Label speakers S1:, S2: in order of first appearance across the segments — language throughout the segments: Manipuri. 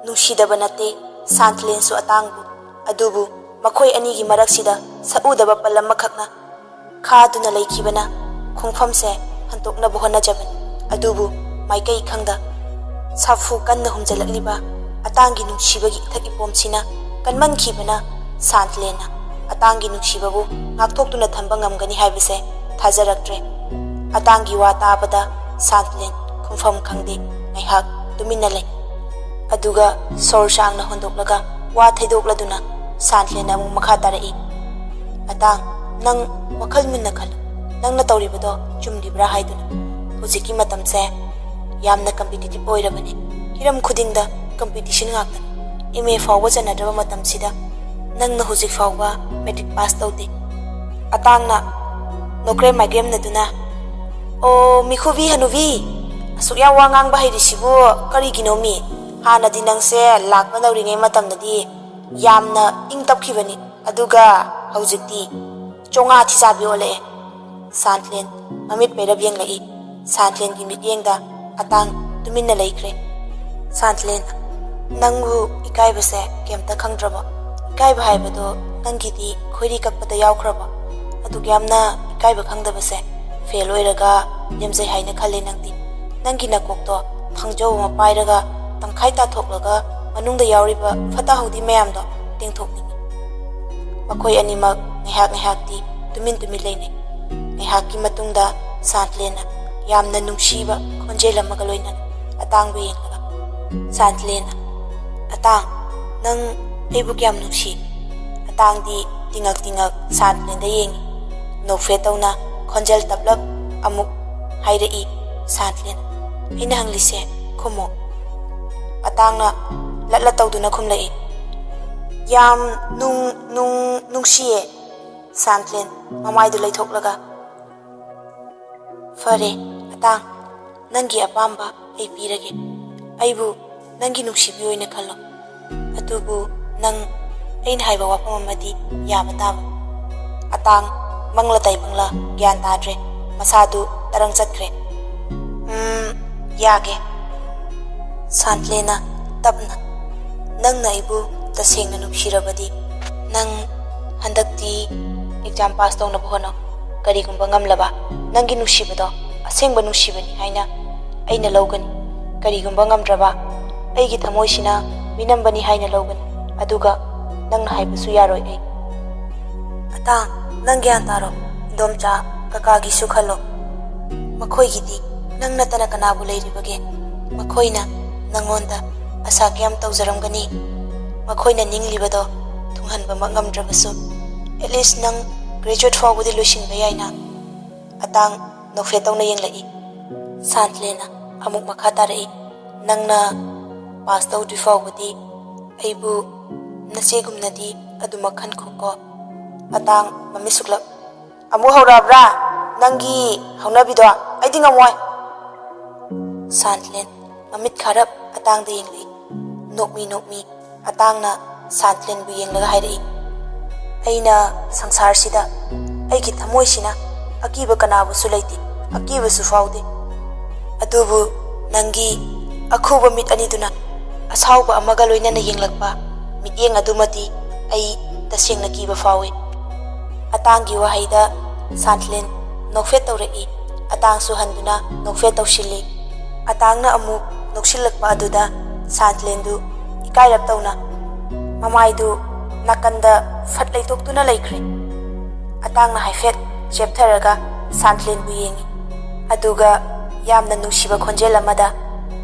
S1: ꯅꯨꯡꯁꯤꯗꯕ ꯅꯠꯇꯦ ꯁꯥꯟꯊꯂꯦꯟꯁꯨ ꯑꯇꯥꯡꯕꯨ ꯑꯗꯨꯕꯨ ꯃꯈꯣꯏ ꯑꯅꯤꯒꯤ ꯃꯔꯛꯁꯤꯗ ꯁꯛꯎꯗꯕ ꯄꯜ ꯑꯃꯈꯛꯅ ꯈꯥꯗꯨꯅ ꯂꯩꯈꯤꯕꯅ ꯈꯣꯡꯐꯝꯁꯦ ꯍꯟꯇꯣꯛꯅꯕ ꯍꯣꯠꯅꯖꯕꯅꯤ ꯑꯗꯨꯕꯨ ꯃꯥꯏꯀꯩ ꯈꯪꯗ ꯁꯥꯐꯨ ꯀꯟꯅ ꯍꯨꯝꯖꯤꯜꯂꯛꯂꯤꯕ ꯑꯇꯥꯡꯒꯤ ꯅꯨꯡꯁꯤꯕꯒꯤ ꯏꯊꯛ ꯏꯄꯣꯝꯁꯤꯅ ꯀꯟꯃꯟꯈꯤꯕꯅ ꯁꯥꯟꯊꯂꯦꯟꯅ ꯑꯇꯥꯡꯒꯤ ꯅꯨꯡꯁꯤꯕꯕу ꯉꯥꯛꯊꯣꯛꯇꯨꯅ ꯊꯝꯕ ꯉꯝꯒꯅꯤ ꯍꯥꯏꯕꯁꯦ ꯊꯥꯖꯔꯛꯇ꯭ꯔꯦ ꯑꯇꯥꯡꯒꯤ ꯋꯥ ꯇꯥꯕꯗ ꯁꯥꯟꯊꯂꯦꯟ ꯈꯨꯝꯐꯝ ꯈꯪꯗꯦ ꯉꯥꯏꯍꯥꯛ ꯇꯨꯃꯤꯟꯅ ꯂꯩ ꯑꯗꯨꯒ ꯁꯣꯔ ꯁꯥꯡꯅ ꯍꯣꯟꯗꯣꯛꯂꯒ ꯋꯥ ꯊꯩꯗꯣꯛꯂꯗꯨꯅ ꯁꯥꯟꯊꯂꯦꯟꯅ ꯑꯃꯨꯛ ꯃꯈꯥ ꯇꯥꯔꯛꯏ ꯑꯇꯥꯡ ꯅꯪ ꯋꯥꯈꯜ ꯃꯨꯟꯅ ꯈꯜꯂꯨ ꯅꯪꯅ ꯇꯧꯔꯤꯕꯗꯣ ꯆꯨꯝꯂꯤꯕ꯭ꯔꯥ ꯍꯥꯏꯗꯨꯅ ꯍꯧꯖꯤꯛꯀꯤ ꯃꯇꯝꯁꯦ ꯌꯥꯝꯅ ꯀꯝꯄꯤꯇꯤꯇꯤꯚ ꯑꯣꯏꯔꯕꯅꯤ ꯍꯤꯔꯝ ꯈꯨꯗꯤꯡꯗ ꯀꯝꯄꯤꯇꯤꯁꯟ ꯉꯥꯛꯇꯅꯤ MA ꯐꯥꯎꯕ ꯆꯟꯅꯗ꯭ꯔꯕ ꯃꯇꯝꯁꯤꯗ ꯅꯪꯅ ꯍꯧꯖꯤꯛ ꯐꯥꯎꯕ ꯃꯦꯇ꯭ꯔꯤꯛ ꯄꯥꯁ ꯇꯧꯗꯦ ꯑꯇꯥꯡꯅ ꯅꯣꯀ꯭ꯔꯦꯝ ꯃꯥꯏꯒ꯭ꯔꯦꯝꯅꯗꯨꯅ ꯑꯣ ꯃꯤꯈꯨꯕꯤ ꯍꯅꯨꯕꯤ ꯑꯁꯨꯛ ꯌꯥꯝ ꯋꯥ ꯉꯥꯡꯕ ꯍꯩꯔꯤꯁꯤꯕꯨ ꯀꯔꯤꯒꯤꯅꯣ ꯃꯤ ꯍꯥꯟꯅꯗꯤ ꯅꯪꯁꯦ ꯂꯥꯛꯄ ꯅꯧꯔꯤꯉꯩ ꯃꯇꯝꯗꯗꯤ ꯌꯥꯝꯅ ꯏꯪ ꯇꯞꯈꯤꯕꯅꯤ ꯑꯗꯨꯒ ꯍꯧꯖꯤꯛꯇꯤ ꯆꯣꯡꯉꯥ ꯊꯤꯆꯥꯕꯤ ꯑꯣꯜꯂꯛꯑꯦ ꯁꯥꯟꯊꯂꯦꯟ ꯃꯃꯤꯠ ꯄꯩꯔꯞ ꯌꯦꯡꯂꯛꯏ ꯁꯥꯟꯊꯂꯦꯟꯒꯤ ꯃꯤꯠꯌꯦꯡꯗ ꯑꯇꯥꯡ ꯇꯨꯃꯤꯟꯅ ꯂꯩꯈ꯭ꯔꯦ ꯁꯥꯟꯊꯂꯦꯟ ꯅꯪꯕꯨ ꯏꯀꯥꯏꯕꯁꯦ ꯀꯩꯝꯇ ꯈꯪꯗ꯭ꯔꯕ ꯏꯀꯥꯏꯕ ꯍꯥꯏꯕꯗꯣ ꯅꯪꯒꯤꯗꯤ ꯈꯣꯏꯔꯤ ꯀꯛꯄꯗ ꯌꯥꯎꯈ꯭ꯔꯕ ꯑꯗꯨꯛ ꯌꯥꯝꯅ ꯏꯀꯥꯏꯕ ꯈꯪꯗꯕꯁꯦ ꯐꯦꯜ ꯑꯣꯏꯔꯒ ꯂꯦꯝꯖꯩ ꯍꯥꯏꯅ ꯈꯜꯂꯦ ꯅꯪꯗꯤ ꯅꯪꯒꯤ ꯅꯀꯣꯛꯇꯣ ꯊꯥꯡꯖꯧ ꯑꯃ ꯄꯥꯏꯔꯒ ꯇꯪꯈꯥꯏ ꯇꯥꯊꯣꯛꯂꯒ ꯃꯅꯨꯡꯗ ꯌꯥꯎꯔꯤꯕ ꯐꯠꯇ ꯍꯥꯎꯊꯤ ꯃꯌꯥꯝꯗꯣ ꯇꯦꯡꯊꯣꯛꯅꯤꯡꯉꯤ ꯃꯈꯣꯏ ꯑꯅꯤꯃꯛ ꯉꯥꯏꯍꯥꯛꯇꯤ ꯇꯨꯃꯤꯟ ꯂꯩꯅꯩ ꯉꯥꯏꯍꯥꯛꯀꯤ ꯃꯇꯨꯡꯗ ꯁꯥꯟꯊꯂꯦꯟꯅ ꯌꯥꯝꯅ ꯅꯨꯡꯁꯤꯕ ꯈꯣꯟꯖꯦꯜ ꯑꯃꯒ ꯂꯣꯏꯅꯅ ꯑꯇꯥꯡꯕꯨ ꯌꯦꯡꯂꯒ ꯁꯥꯟꯊꯂꯦꯟꯅ ꯑꯇꯥꯡ ꯅꯪ ꯑꯩꯕꯨ ꯀꯌꯥꯝ ꯅꯨꯡꯁꯤ ꯑꯇꯥꯡꯗꯤ ꯇꯤꯡꯉꯛ ꯁꯥꯟꯊꯂꯦꯟꯗ ꯌꯦꯡꯉꯤ ꯅꯣꯛꯐꯦꯠ ꯇꯧꯅ ꯈꯣꯟꯖꯦꯜ ꯇꯞꯂꯞ ꯑꯃꯨꯛ ꯍꯥꯏꯔꯛꯏ ꯁꯥꯟꯊꯂꯦꯟ ꯑꯩꯅ ꯍꯪꯂꯤꯁꯦ ꯈꯨꯝꯃꯣ ꯑꯇꯥꯡꯅ ꯂꯠꯂ ꯇꯧꯗꯨꯅ ꯈꯨꯝꯂꯛꯏ ꯌꯥꯝ ꯅꯨꯡꯁꯤꯌꯦ ꯁꯥꯟꯊꯂꯦꯟ ꯃꯃꯥꯏꯗꯨ ꯂꯩꯊꯣꯛꯂꯒ ꯐꯔꯦ ꯑꯇꯥꯡ ꯅꯪꯒꯤ ꯑꯄꯥꯝꯕ ꯑꯩ ꯄꯤꯔꯒꯦ ꯑꯩꯕꯨ ꯅꯪꯒꯤ ꯅꯨꯡꯁꯤꯕꯤ ꯑꯣꯏꯅ ꯈꯜꯂꯣ ꯑꯗꯨꯕꯨ ꯅꯪ ꯑꯩꯅ ꯍꯥꯏꯕ ꯋꯥꯐꯝ ꯑꯃꯗꯤ ꯌꯥꯕ ꯇꯥꯕ ꯑꯇꯥꯡ ꯃꯪꯂ ꯇꯥꯏꯕꯪꯂ ꯒ꯭ꯌꯥꯟ ꯇꯥꯗ꯭ꯔꯦ ꯃꯁꯥꯗꯨ ꯇꯔꯪ ꯆꯠꯈ꯭ꯔꯦ ꯌꯥꯒꯦ ꯁꯥꯟꯊꯂꯦꯟꯅ ꯇꯞꯅ ꯅꯪꯅ ꯑꯩꯕꯨ ꯇꯁꯦꯡꯅ ꯅꯨꯡꯁꯤꯔꯕꯗꯤ ꯅꯪ ꯍꯟꯗꯛꯇꯤ ꯑꯦꯛꯖꯥꯝ ꯄꯥꯁ ꯇꯧꯅꯕ ꯍꯣꯠꯅꯧ ꯀꯔꯤꯒꯨꯝꯕ ꯉꯝꯂꯕ ꯅꯪꯒꯤ ꯅꯨꯡꯁꯤꯕꯗꯣ ꯑꯁꯦꯡꯕ ꯅꯨꯡꯁꯤꯕꯅꯤ ꯍꯥꯏꯅ ꯑꯩꯅ ꯂꯧꯒꯅꯤ ꯀꯔꯤꯒꯨꯝꯕ ꯉꯝꯗ꯭ꯔꯕ ꯑꯩꯒꯤ ꯊꯃꯣꯏꯁꯤꯅ ꯃꯤꯅꯝꯕꯅꯤ ꯍꯥꯏꯅ ꯂꯧꯒꯅꯤ ꯑꯗꯨꯒ ꯅꯪꯅ ꯍꯥꯏꯕꯁꯨ ꯌꯥꯔꯣꯏ ꯑꯩ ꯑꯇꯥꯡ ꯅꯪ ꯒ꯭ꯌꯥꯟ ꯇꯥꯔꯣ ꯏꯟꯗꯣꯝꯆꯥ ꯀꯀꯥꯒꯤꯁꯨ ꯈꯜꯂꯣ ꯃꯈꯣꯏꯒꯤꯗꯤ ꯅꯪ ꯅꯠꯇꯅ ꯀꯅꯥꯕꯨ ꯂꯩꯔꯤꯕꯒꯦ ꯃꯈꯣꯏꯅ ꯅꯪꯉꯣꯟꯗ ꯑꯁꯥ ꯀꯌꯥꯝ ꯇꯧꯖꯔꯝꯒꯅꯤ ꯃꯈꯣꯏꯅ ꯅꯤꯡꯂꯤꯕꯗꯣ ꯊꯨꯡꯍꯟꯕꯃꯛ ꯉꯝꯗ꯭ꯔꯕꯁꯨ ꯑꯦꯠꯂꯤꯁ ꯅꯪ ꯒ꯭ꯔꯦꯖꯨꯋꯦꯠ ꯐꯥꯎꯕꯗꯤ ꯂꯣꯏꯁꯤꯟꯕ ꯌꯥꯏꯅ ꯑꯇꯥꯡ ꯅꯣꯛꯐꯦꯠ ꯇꯧꯅ ꯌꯦꯡꯂꯛꯏ ꯁꯥꯟꯊꯂꯦꯟꯅ ꯑꯃꯨꯛ ꯃꯈꯥ ꯇꯥꯔꯛꯏ ꯅꯪꯅ ꯄꯥꯁ ꯇꯧꯗ꯭ꯔꯤ ꯐꯥꯎꯕꯗꯤ ꯑꯩꯕꯨ ꯅꯆꯦꯒꯨꯝꯅꯗꯤ ꯑꯗꯨꯃꯛ ꯈꯟꯈꯣꯀꯣ ꯑꯇꯥꯡ ꯃꯃꯤꯠ ꯁꯨꯛꯂꯞ ꯑꯃꯨꯛ ꯍꯧꯔꯛꯑꯕ꯭ꯔꯥ ꯅꯪꯒꯤ ꯍꯧꯅꯕꯤꯗꯣ ꯑꯩꯗꯤ ꯉꯝꯃꯣꯏ ꯁꯥꯟꯊꯂꯦꯟ ꯃꯃꯤꯠ ꯈꯥꯔꯞ ꯑꯇꯥꯡꯗ ꯌꯦꯡꯂꯛꯏ ꯅꯣꯛꯃꯤ ꯑꯇꯥꯡꯅ ꯁꯥꯟꯊꯂꯦꯟꯕꯨ ꯌꯦꯡꯂꯒ ꯍꯥꯏꯔꯛꯏ ꯑꯩꯅ ꯁꯪꯁꯥꯔꯁꯤꯗ ꯑꯩꯒꯤ ꯊꯃꯣꯏꯁꯤꯅ ꯑꯀꯤꯕ ꯀꯅꯥꯕꯨꯁꯨ ꯂꯩꯇꯦ ꯑꯀꯤꯕꯁꯨ ꯐꯥꯎꯗꯦ ꯑꯗꯨꯕꯨ ꯅꯪꯒꯤ ꯑꯈꯨꯕ ꯃꯤꯠ ꯑꯅꯤꯗꯨꯅ ꯑꯁꯥꯎꯕ ꯑꯃꯒ ꯂꯣꯏꯅꯅ ꯌꯦꯡꯂꯛꯄ ꯃꯤꯠꯌꯦꯡ ꯑꯗꯨꯃꯗꯤ ꯑꯩ ꯇꯁꯦꯡꯅ ꯀꯤꯕ ꯐꯥꯎꯏ ꯑꯇꯥꯡꯒꯤ ꯋꯥꯍꯩꯗ ꯁꯥꯟꯊꯂꯦꯟ ꯅꯣꯛꯐꯦꯠ ꯇꯧꯔꯛꯏ ꯑꯇꯥꯡꯁꯨ ꯍꯟꯗꯨꯅ ꯅꯣꯛꯐꯦꯠ ꯇꯧꯁꯤꯜꯂꯤ ꯑꯇꯥꯡꯅ ꯑꯃꯨꯛ ꯅꯣꯛꯁꯤꯜꯂꯛꯄ ꯑꯗꯨꯗ ꯁꯥꯟꯊꯂꯦꯟꯗꯨ ꯏꯀꯥꯏꯔꯞ ꯇꯧꯅ ꯃꯃꯥꯏꯗꯨ ꯅꯥꯀꯟꯗ ꯐꯠ ꯂꯩꯊꯣꯛꯇꯨꯅ ꯂꯩꯈ꯭ꯔꯦ ꯑꯇꯥꯡꯅ ꯍꯥꯏꯐꯦꯠ ꯆꯦꯞꯊꯔꯒ ꯁꯥꯟꯊꯂꯦꯟꯕꯨ ꯌꯦꯡꯉꯤ ꯑꯗꯨꯒ ꯌꯥꯝꯅ ꯅꯨꯡꯁꯤꯕ ꯈꯣꯟꯖꯦꯜ ꯑꯃꯗ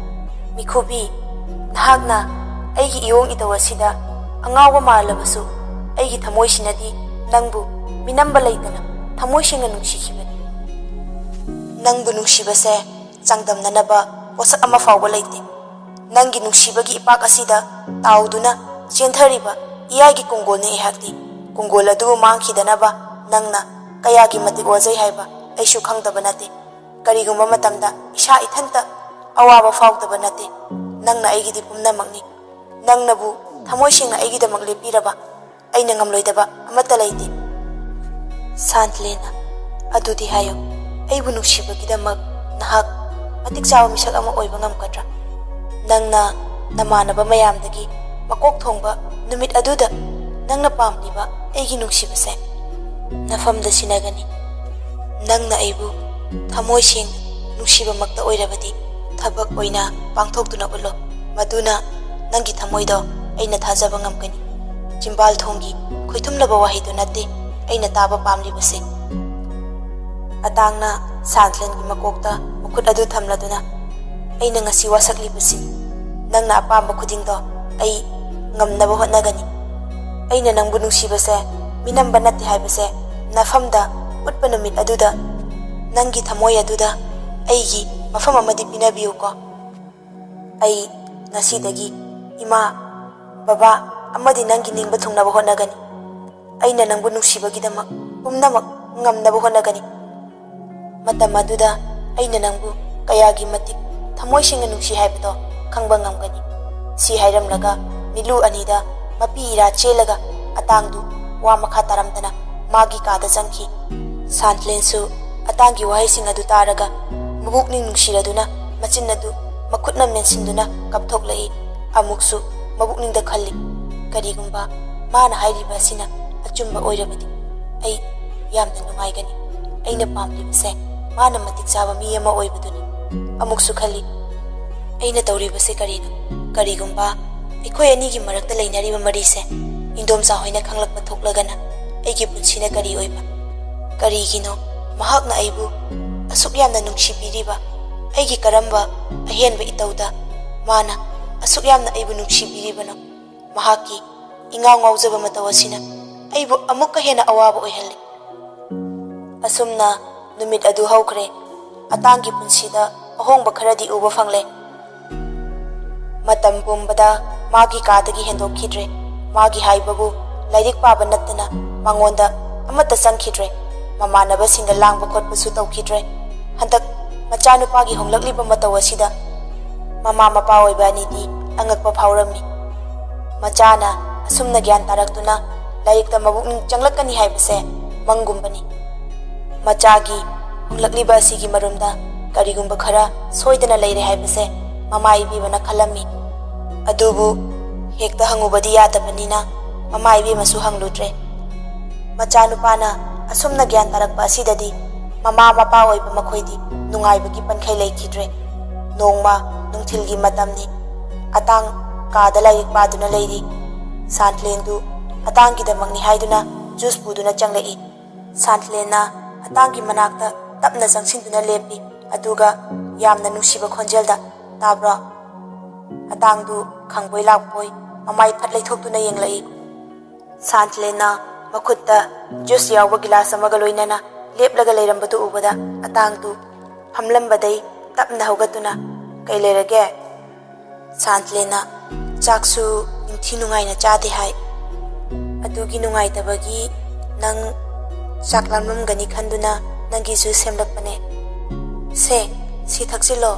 S1: ꯃꯤꯈꯨꯕꯤ ꯅꯍꯥꯛꯅ ꯑꯩꯒꯤ ꯏꯌꯣꯡ ꯏꯇꯧ ꯑꯁꯤꯗ ꯑꯉꯥꯎꯕ ꯃꯥꯜꯂꯕꯁꯨ ꯑꯩꯒꯤ ꯊꯃꯣꯏꯁꯤꯅꯗꯤ ꯅꯪꯕు ꯃꯤꯅꯝꯕ ꯂꯩꯇꯅ ꯊꯃꯣꯏ ꯁꯦꯡꯅ ꯅꯨꯡꯁꯤꯈꯤꯕꯅꯤ ꯅꯪꯕꯨ ꯅꯨꯡꯁꯤꯕꯁꯦ ꯆꯥꯡꯗꯝꯅꯅꯕ ꯄꯣꯠꯁꯛ ꯑꯃ ꯐꯥꯎꯕ ꯂꯩꯇꯦ ꯅꯪꯒꯤ ꯅꯨꯡꯁꯤꯕꯒꯤ ꯏꯄꯥꯛ ꯑꯁꯤꯗ ꯇꯥꯎꯗꯨꯅ ꯆꯦꯟꯊꯔꯤꯕ ꯏꯌꯥꯏꯒꯤ ꯀꯣꯡꯒꯣꯜꯅꯤ ꯑꯩꯍꯥꯛꯇꯤ ꯀꯣꯡꯒꯣꯜ ꯑꯗꯨꯕꯨ ꯃꯥꯡꯈꯤꯗꯅꯕ ꯅꯪꯅ ꯀꯌꯥꯒꯤ ꯃꯇꯤꯛ ꯋꯥꯖꯩ ꯍꯥꯏꯕ ꯑꯩꯁꯨ ꯈꯪꯗꯕ ꯅꯠꯇꯦ ꯀꯔꯤꯒꯨꯝꯕ ꯃꯇꯝꯗ ꯏꯁꯥ ꯏꯊꯟꯇ ꯑꯋꯥꯕ ꯐꯥꯎꯗꯕ ꯅꯠꯇꯦ ꯅꯪꯅ ꯑꯩꯒꯤꯗꯤ ꯄꯨꯝꯅꯃꯛꯅꯤ ꯅꯪꯅꯕꯨ ꯊꯃꯣꯏ ꯁꯦꯡꯅ ꯑꯩꯒꯤꯗꯃꯛ ꯂꯦꯞꯄꯤꯔꯕ ꯑꯩꯅ ꯉꯝꯂꯣꯏꯗꯕ ꯑꯃꯠꯇ ꯂꯩꯇꯦ ꯁꯥꯟꯊꯂꯦꯟꯅ ꯑꯗꯨꯗꯤ ꯍꯥꯏꯌꯨ ꯑꯩꯕꯨ ꯅꯨꯡꯁꯤꯕꯒꯤꯗꯃꯛ ꯅꯍꯥꯛ ꯃꯇꯤꯛ ꯆꯥꯕ ꯃꯤꯁꯛ ꯑꯃ ꯑꯣꯏꯕ ꯉꯝꯒꯗ꯭ꯔꯥ ꯅꯪꯅ namanaba mayamdagi makok thongba numit aduda nangna pamliba aigi nungsibase nafamda sinagani nangna aibu thamoi sing nungsiba makta oirabadi thabak oina pangthokduna ulo maduna nangi thamoido aina thajaba ngamgani chimbal thongi khoithumlaba wahidu nate aina taba pamlibase atangna Santlengi makokta mukut adu thamladuna aina ngasi wasaklibasi nangna apamba khudingdo ai ngamnaba hotnagani aina nangbu nungsibase minamba nate haibase nafamda utpa numit aduda nangi thamoi aduda aigi mafam amadi pinabiu ko ai ngasidagi ima baba amadi nangi ningba thungnaba hotnagani aina nangbu nungsibagidama umnamak ngamnaba hotnagani matam aduda aina nangbu kayagi matik thamoi singa nungsi haibdo khangba ngamgani si hairamlaga milu anida mapi ira chelaga atangdu wa makha taramdana magi kada jangki Santlensu atangi wahai sing adu taraga mabukning nungsiraduna machin adu makutna mensinduna kapthoklai amuksu mabukning da khalli karigumba mana hairiba sina achumba oirabadi ai yamna nungaigani aina pamlibase mana matik chaba mi ama oibaduni amuksu khalli aina tawribase karigumba ikoi ani gi marakta leinariba marise indomsa hoina khanglakpa thoklagana aigi punsina kari oiba karigino mahakna aibu asuk yamna nungsibiriba aigi karamba ahenba itauda mana asuk yamna aibu nungsibiribano mahaki ingaw ngawjaba matawasina aibu amukka hena awaba oihalli asumna numit adu hawkre atangi punsida ahongba kharadi uba fangle matam pumbada magi kadagi hendokkhidre magi haibabu lairik paba nattana mangonda amata sangkhidre mamanaba singa langba khotpasu tawkhidre handak machanu pagi honglakliba matawasida mama mapa oibani di angakpa phawrami machana asumna gyan taraktuna lairikta mabukning changlakani haibase mangumbani machagi honglakliba asigi marumda karigumba khara soidana leire haibase mama ibibana khalami adubu hekta hangubadi yadabanina mama ibi masu hangludre machanu pana asumna gyan tarakpa asidadi mama mapa oiba makhoidi nungaibagi pankhai leikidre nongma nungthilgi matamni atang kada lairik paduna leiri Santlendu atangi da mangni haiduna juice puduna changlai Santlena atangi manakta tapna sangsinduna lepi aduga yamna nungsiba khonjelda tabra atangdu khangboi lakboi mamai phat leithokduna yenglai Santlena makutta juice yawa gilas amaga loinana leplaga leirambadu ubada atangdu hamlambadai tapna hogatuna kai lerage Santlena chaksu nimthi nungaina chade hai adugi nungai tabagi nang chaklamnum gani khanduna nangi ju semlakpane se si thaksilo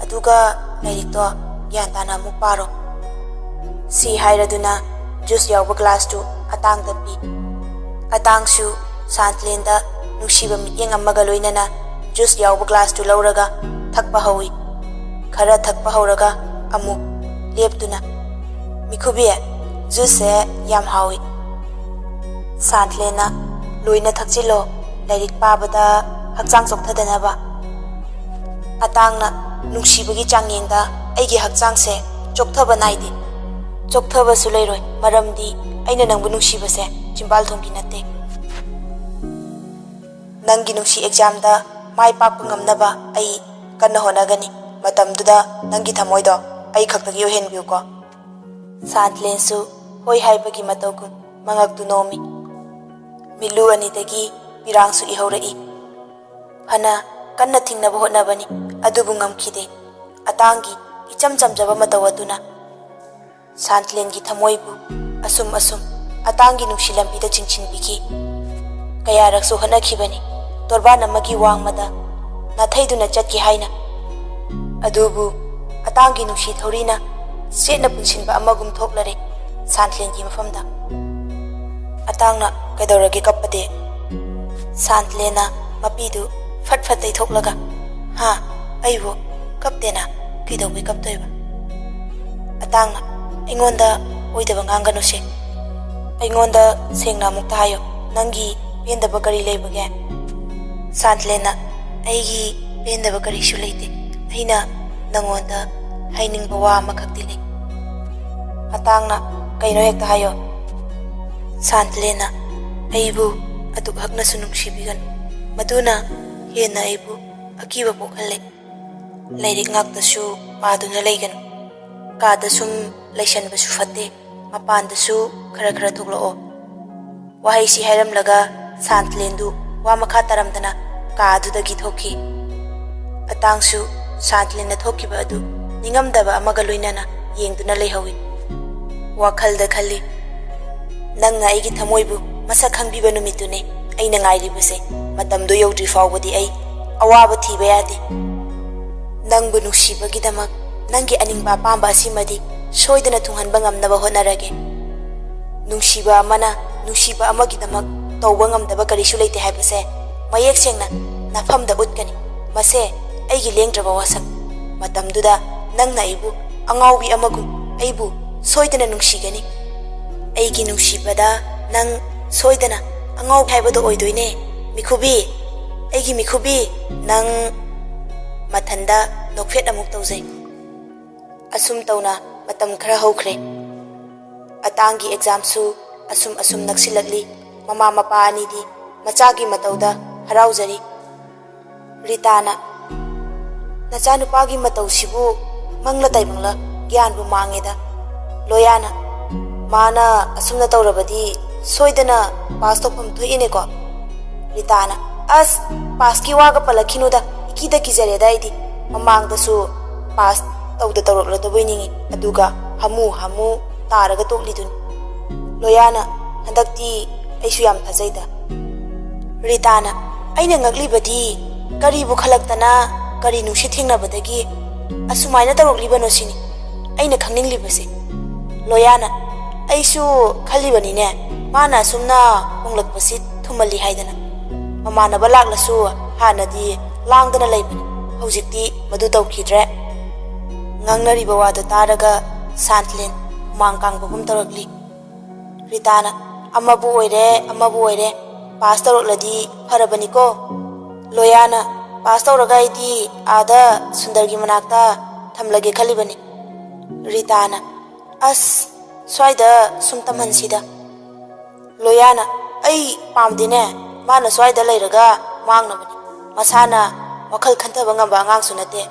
S1: aduga lairikto gyan tana mu paro si hairaduna juice yawa glass tu atang dapi atangsu Santlenda nungsiba mityeng amaga loinana juice yawa glass tu lauraga thakpa hawi khara thakpa hauraga amuk leptuna mikhubi juice yam hawi Santlena loina thakchilo lairik pabada hakchang chokthadana atangna nungsibagi changyengda aigi hakchang se chokthaba naide chokthaba su leiroi maramdi aina nangbu nungsibase chimbal thongki natte nangi nungsi exam da mai pak ngamnaba ai kanna honagani matamduda nangi thamoido ai khaktagi yohenbiu ko Santlensu hoi haibagi matogum mangaktu nomi milu anidagi pirangsu ihaurai hana kanna thingnaba hotnabani adubu ngamkhide atangi icham chamjaba matawaduna Santlengi thamoibu asum atangi nungsi lambida chingchinbiki kayaraksu hanakhibani torban amagi wangmada nathaiduna chatki haina adubu atangi nungsi thorina sena punsinba amagum thoklare Santlengi mafamda atangna kaidorage kapade Santlena mapidu fatfatai thoklaga ha aibo kaptena kaidobe kaptoiba ꯑꯇꯥꯡꯅ ꯑꯩꯉꯣꯟꯗ ꯑꯣꯏꯗꯕ ꯉꯥꯡꯒꯅꯨꯁꯦ ꯑꯩꯉꯣꯟꯗ ꯁꯦꯡꯅ ꯑꯃꯨꯛꯇ ꯍꯥꯏꯌꯣ ꯅꯪꯒꯤ ꯄꯦꯟꯗꯕ ꯀꯔꯤ ꯂꯩꯕꯒꯦ ꯁꯥꯟꯇꯂꯦꯟꯅ ꯑꯩꯒꯤ ꯄꯦꯟꯗꯕ ꯀꯔꯤꯁꯨ ꯂꯩꯇꯦ ꯑꯩꯅ ꯅꯪꯉꯣꯟꯗ ꯍꯥꯏꯅꯤꯡꯕ ꯋꯥ ꯑꯃꯈꯛꯇꯤ ꯂꯩ ꯑꯇꯥꯡꯅ ꯀꯩꯅꯣ ꯍꯦꯛꯇ ꯍꯥꯏꯌꯣ ꯁꯥꯟꯇꯂꯦꯟꯅ ꯑꯩꯕꯨ ꯑꯗꯨꯛ ꯍꯛꯅꯁꯨ ꯅꯨꯡꯁꯤꯕꯤꯒꯅꯨ ꯃꯗꯨꯅ ꯍꯦꯟꯅ ꯑꯩꯕꯨ ꯑꯀꯤꯕ ꯄꯣꯛꯍꯜꯂꯦ ꯂꯥꯏꯔꯤꯛ ꯉꯥꯛꯇꯁꯨ ꯄꯥꯗꯨꯅ ꯂꯩꯒꯅꯨ ꯀꯥꯗ ꯁꯨꯝ ꯂꯩꯁꯟꯕꯁꯨ ꯐꯠꯇꯦ ꯃꯄꯥꯟꯗꯁꯨ ꯈꯔ ꯈꯔ ꯊꯣꯛꯂꯛꯑꯣ ꯋꯥꯍꯩꯁꯤ ꯍꯥꯏꯔꯝꯂꯒ ꯁꯥꯟꯇꯂꯦꯟꯗꯨ ꯋꯥ ꯃꯈꯥ ꯇꯥꯔꯝꯗꯅ ꯀꯥ ꯑꯗꯨꯗꯒꯤ ꯊꯣꯛꯈꯤ ꯑꯇꯥꯡꯁꯨ ꯁꯥꯟꯇꯂꯦꯟꯅ ꯊꯣꯛꯈꯤꯕ ꯑꯗꯨ ꯅꯤꯡꯉꯝꯗꯕ ꯑꯃꯒ ꯂꯣꯏꯅꯅ ꯌꯦꯡꯗꯨꯅ ꯂꯩꯍꯧꯏ ꯋꯥꯈꯜꯗ ꯈꯜꯂꯤ ꯅꯪꯅ ꯑꯩꯒꯤ ꯊꯃꯣꯏꯕꯨ ꯃꯁꯛ ꯈꯪꯕꯤꯕ ꯅꯨꯃꯤꯠꯇꯨꯅꯦ ꯑꯩꯅ ꯉꯥꯏꯔꯤꯕꯁꯦ ꯃꯇꯝꯗꯨ ꯌꯧꯗ꯭ꯔꯤ ꯐꯥꯎꯕꯗꯤ ꯑꯩ ꯑꯋꯥꯕ ꯊꯤꯕ ꯌꯥꯗꯦ ꯅꯪꯕꯨ ꯅꯨꯡꯁꯤꯕꯒꯤꯗꯃꯛ ꯅꯪꯒꯤ ꯑꯅꯤꯡꯕ ꯑꯄꯥꯝꯕ ꯑꯁꯤꯃꯗꯤ ꯁꯣꯏꯗꯅ ꯊꯨꯡꯍꯟꯕ ꯉꯝꯅꯕ ꯍꯣꯠꯅꯔꯒꯦ ꯅꯨꯡꯁꯤꯕ ꯑꯃꯅ ꯅꯨꯡꯁꯤꯕ ꯑꯃꯒꯤꯗꯃꯛ ꯇꯧꯕ ꯉꯝꯗꯕ ꯀꯔꯤꯁꯨ ꯂꯩꯇꯦ ꯍꯥꯏꯕꯁꯦ ꯃꯌꯦꯛ ꯁꯦꯡꯅ ꯅꯐꯝꯗ ꯎꯠꯀꯅꯤ ꯃꯁꯦ ꯑꯩꯒꯤ ꯂꯦꯡꯗ꯭ꯔꯕ ꯋꯥꯁꯛ ꯃꯇꯝꯗꯨꯗ ꯅꯪꯅ ꯑꯩꯕꯨ ꯑꯉꯥꯎꯕꯤ ꯑꯃꯒꯨꯝ ꯑꯩꯕꯨ ꯁꯣꯏꯗꯅ ꯅꯨꯡꯁꯤꯒꯅꯤ ꯑꯩꯒꯤ ꯅꯨꯡꯁꯤꯕꯗ ꯅꯪ ꯁꯣꯏꯗꯅ ꯑꯉꯥꯎꯕꯤ ꯍꯥꯏꯕꯗꯣ ꯑꯣꯏꯗꯣꯏꯅꯦ ꯃꯤꯈꯨꯕꯤ ꯑꯩꯒꯤ ꯃꯤꯈꯨꯕꯤ ꯅꯪ ꯃꯊꯟꯗ ꯅꯣꯛꯐꯦꯠ ꯑꯃꯨꯛ ꯇꯧꯖꯩ ꯑꯁꯨꯝ ꯇꯧꯅ ꯃꯇꯝ ꯈꯔ ꯍꯧꯈ꯭ꯔꯦ ꯑꯇꯥꯡꯒꯤ ꯑꯦꯛꯖꯥꯝꯁꯨ ꯑꯁꯨꯝ ꯅꯛꯁꯤꯜꯂꯛꯂꯤ ꯃꯃꯥ ꯃꯄꯥ ꯑꯅꯤꯗꯤ ꯃꯆꯥꯒꯤ ꯃꯇꯧꯗ ꯍꯔꯥꯎꯖꯔꯤ ꯔꯤꯇꯥꯅ ꯅꯆꯥꯅꯨꯄꯥꯒꯤ ꯃꯇꯧꯁꯤꯕꯨ ꯃꯪꯂ ꯇꯥꯏꯕꯪꯂ ꯒ꯭ꯌꯥꯟꯕꯨ ꯃꯥꯡꯉꯦꯗ ꯂꯣꯌꯥꯅ ꯃꯥꯅ ꯑꯁꯨꯝꯅ ꯇꯧꯔꯕꯗꯤ ꯁꯣꯏꯗꯅ ꯄꯥꯁ ꯇꯧꯐꯝ ꯊꯣꯛꯏꯅꯦꯀꯣ ꯔꯤꯇꯥꯅ ꯑꯁ ꯄꯥꯁꯀꯤ ꯋꯥꯒ ꯄꯜꯂꯛꯈꯤꯅꯨꯗ ꯏꯀꯤꯗ ꯀꯤꯖꯔꯦꯗ ꯑꯩꯗꯤ ꯃꯃꯥꯡꯗꯁꯨ ꯄꯥꯁ ꯇꯧꯔꯛꯂꯗꯕꯣꯏ ꯅꯤꯡꯉꯤ ꯑꯗꯨꯒ ꯍꯥꯃꯨ ꯇꯥꯔꯒ ꯇꯣꯛꯂꯤꯗꯨꯅꯤ ꯂꯣꯌꯥꯅ ꯍꯟꯗꯛꯇꯤ ꯑꯩꯁꯨ ꯌꯥꯝ ꯊꯥꯖꯩꯗ ꯔꯤꯇꯥꯅ ꯑꯩꯅ ꯉꯛꯂꯤꯕꯗꯤ ꯀꯔꯤꯕꯨ ꯈꯜꯂꯛꯇꯅ ꯀꯔꯤ ꯅꯨꯡꯁꯤꯠ ꯊꯦꯡꯅꯕꯗꯒꯤ ꯑꯁꯨꯃꯥꯏꯅ ꯇꯧꯔꯛꯂꯤꯕꯅꯣ ꯁꯤꯅꯤ ꯑꯩꯅ ꯈꯪꯅꯤꯡꯂꯤꯕꯁꯦ ꯂꯣꯌꯥꯅ ꯑꯩꯁꯨ ꯈꯜꯂꯤꯕꯅꯤꯅꯦ ꯃꯥꯅ ꯑꯁꯨꯝꯅ ꯍꯣꯡꯂꯛꯄꯁꯤ ꯊꯨꯝꯃꯜꯂꯤ ꯍꯥꯏꯗꯅ ꯃꯃꯥꯟꯅꯕ ꯂꯥꯛꯂꯁꯨ ꯍꯥꯟꯅꯗꯤ ꯂꯥꯡꯗꯅ ꯂꯩꯕꯅꯤ ꯍꯧꯖꯤꯛꯇꯤ ꯃꯗꯨ ꯇꯧꯈꯤꯗ꯭ꯔꯦ ꯉꯥꯡꯅꯔꯤꯕ ꯋꯥꯗꯨ ꯇꯥꯔꯒ ꯁꯥꯟꯇꯂꯦꯟ ꯍꯨꯃꯥꯡ ꯀꯥꯡꯕꯒꯨꯝ ꯇꯧꯔꯛꯂꯤ ꯔꯤꯇꯥꯅ ꯑꯃꯕꯨ ꯑꯣꯏꯔꯦ ꯄꯥꯁ ꯇꯧꯔꯛꯂꯗꯤ ꯐꯔꯕꯅꯤꯀꯣ ꯂꯣꯌꯥꯅ ꯄꯥꯁ ꯇꯧꯔꯒ ꯑꯩꯗꯤ ꯑꯥꯗ ꯁꯨꯟꯗꯔꯒꯤ ꯃꯅꯥꯛꯇ ꯊꯝꯂꯒꯦ ꯈꯜꯂꯤꯕꯅꯤ ꯔꯤꯇꯥꯅ ꯑꯁ ꯁ꯭ꯋꯥꯏꯗ ꯁꯨꯝ ꯇꯝꯍꯟꯁꯤꯗ ꯂꯣꯌꯥꯅ ꯑꯩ ꯄꯥꯝꯗꯦꯅꯦ ꯃꯥꯅ ꯁ꯭ꯋꯥꯏꯗ ꯂꯩꯔꯒ ꯃꯥꯡꯅꯕꯅꯤ ꯃꯁꯥꯅ ꯋꯥꯈꯜ ꯈꯟꯊꯕ ꯉꯝꯕ ꯑꯉꯥꯡꯁꯨ ꯅꯠꯇꯦ